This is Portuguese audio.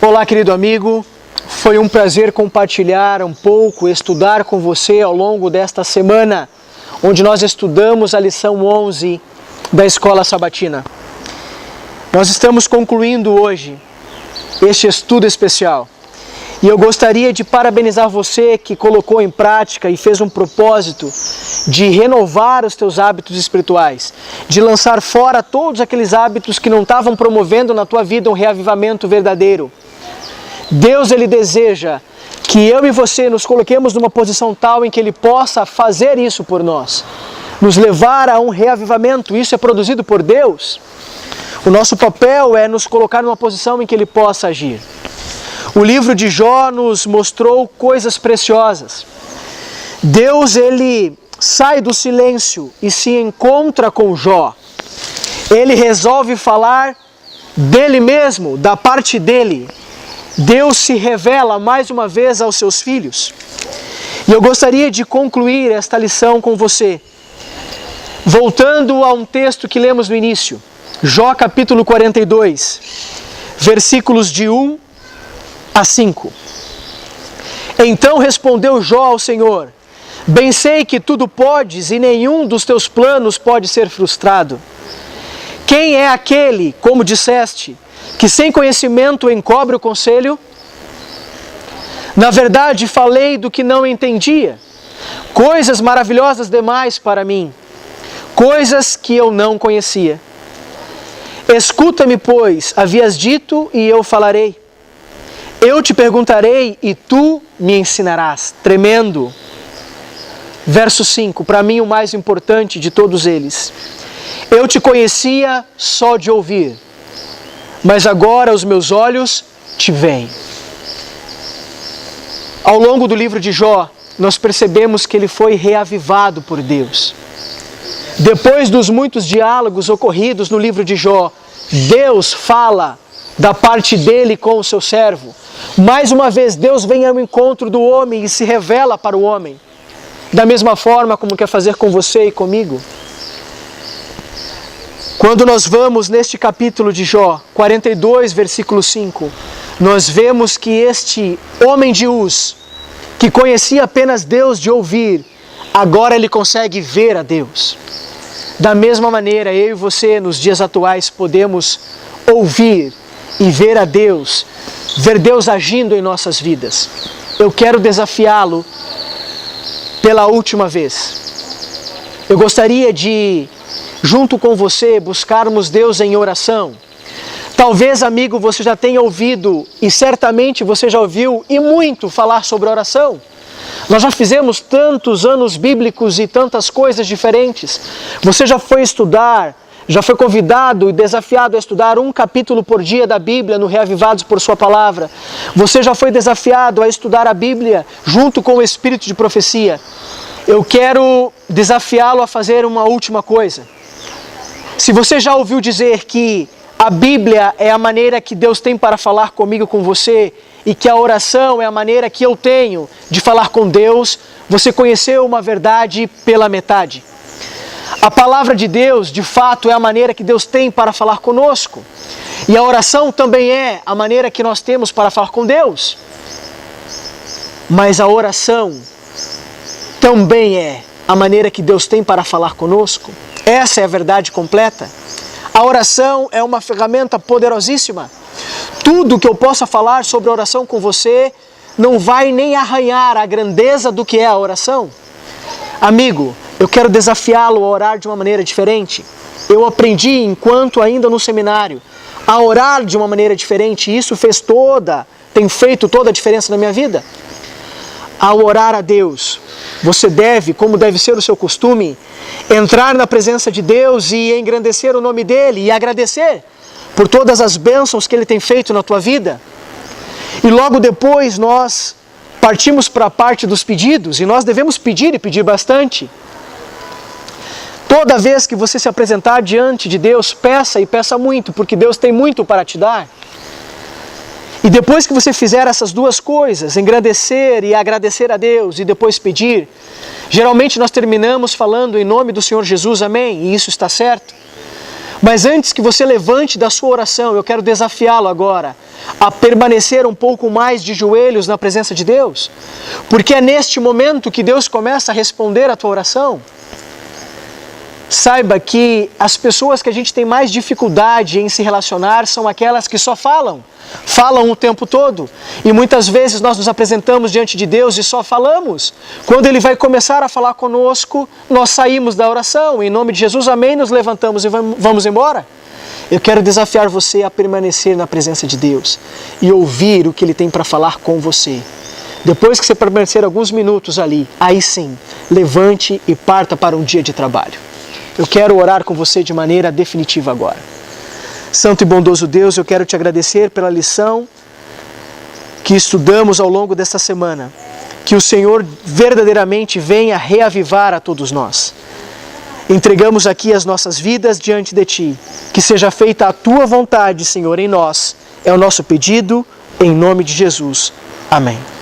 Olá, querido amigo. Foi um prazer compartilhar um pouco, estudar com você ao longo desta semana, onde nós estudamos a lição 11 da Escola Sabatina. Nós estamos concluindo hoje este estudo especial. E eu gostaria de parabenizar você que colocou em prática e fez um propósito de renovar os teus hábitos espirituais, de lançar fora todos aqueles hábitos que não estavam promovendo na tua vida um reavivamento verdadeiro. Deus, Ele deseja que eu e você nos coloquemos numa posição tal em que Ele possa fazer isso por nós, nos levar a um reavivamento. Isso é produzido por Deus. O nosso papel é nos colocar numa posição em que Ele possa agir. O livro de Jó nos mostrou coisas preciosas. Deus, Ele sai do silêncio e se encontra com Jó. Ele resolve falar dele mesmo, da parte dele. Deus se revela mais uma vez aos seus filhos. E eu gostaria de concluir esta lição com você, voltando a um texto que lemos no início. Jó capítulo 42, versículos de 1 a 5. Então respondeu Jó ao Senhor: bem sei que tudo podes e nenhum dos teus planos pode ser frustrado. Quem é aquele, como disseste, que sem conhecimento encobre o conselho? Na verdade falei do que não entendia, coisas maravilhosas demais para mim, coisas que eu não conhecia. Escuta-me, pois, havias dito, e eu falarei. Eu te perguntarei e tu me ensinarás. Tremendo. Verso 5, para mim o mais importante de todos eles. Eu te conhecia só de ouvir, mas agora os meus olhos te veem. Ao longo do livro de Jó, nós percebemos que ele foi reavivado por Deus. Depois dos muitos diálogos ocorridos no livro de Jó, Deus fala da parte dele com o seu servo. Mais uma vez, Deus vem ao encontro do homem e se revela para o homem, da mesma forma como quer fazer com você e comigo. Quando nós vamos neste capítulo de Jó, 42, versículo 5, nós vemos que este homem de Uz, que conhecia apenas Deus de ouvir, agora ele consegue ver a Deus. Da mesma maneira, eu e você, nos dias atuais, podemos ouvir e ver a Deus, ver Deus agindo em nossas vidas. Eu quero desafiá-lo pela última vez. Eu gostaria de, junto com você, buscarmos Deus em oração. Talvez, amigo, você já tenha ouvido, e certamente você já ouviu, e muito, falar sobre oração. Nós já fizemos tantos anos bíblicos e tantas coisas diferentes. Você já foi estudar, já foi convidado e desafiado a estudar um capítulo por dia da Bíblia no Reavivados por Sua Palavra. Você já foi desafiado a estudar a Bíblia junto com o Espírito de Profecia. Eu quero desafiá-lo a fazer uma última coisa. Se você já ouviu dizer que a Bíblia é a maneira que Deus tem para falar comigo, com você, e que a oração é a maneira que eu tenho de falar com Deus, você conheceu uma verdade pela metade. A palavra de Deus, de fato, é a maneira que Deus tem para falar conosco. E a oração também é a maneira que nós temos para falar com Deus. Mas a oração também é a maneira que Deus tem para falar conosco. Essa é a verdade completa. A oração é uma ferramenta poderosíssima. Tudo que eu possa falar sobre a oração com você não vai nem arranhar a grandeza do que é a oração. Amigo, eu quero desafiá-lo a orar de uma maneira diferente. Eu aprendi, enquanto ainda no seminário, a orar de uma maneira diferente. E isso tem feito toda a diferença na minha vida. Ao orar a Deus, você deve, como deve ser o seu costume, entrar na presença de Deus e engrandecer o nome dEle e agradecer por todas as bênçãos que Ele tem feito na tua vida. E logo depois nós partimos para a parte dos pedidos, e nós devemos pedir e pedir bastante. Toda vez que você se apresentar diante de Deus, peça e peça muito, porque Deus tem muito para te dar. E depois que você fizer essas duas coisas, engrandecer e agradecer a Deus e depois pedir, geralmente nós terminamos falando em nome do Senhor Jesus, amém, e isso está certo. Mas antes que você levante da sua oração, eu quero desafiá-lo agora a permanecer um pouco mais de joelhos na presença de Deus, porque é neste momento que Deus começa a responder a tua oração. Saiba que as pessoas que a gente tem mais dificuldade em se relacionar são aquelas que só falam o tempo todo. E muitas vezes nós nos apresentamos diante de Deus e só falamos. Quando Ele vai começar a falar conosco, nós saímos da oração. Em nome de Jesus, amém, nos levantamos e vamos embora. Eu quero desafiar você a permanecer na presença de Deus e ouvir o que Ele tem para falar com você. Depois que você permanecer alguns minutos ali, aí sim, levante e parta para um dia de trabalho. Eu quero orar com você de maneira definitiva agora. Santo e bondoso Deus, eu quero te agradecer pela lição que estudamos ao longo desta semana. Que o Senhor verdadeiramente venha reavivar a todos nós. Entregamos aqui as nossas vidas diante de Ti. Que seja feita a Tua vontade, Senhor, em nós. É o nosso pedido, em nome de Jesus. Amém.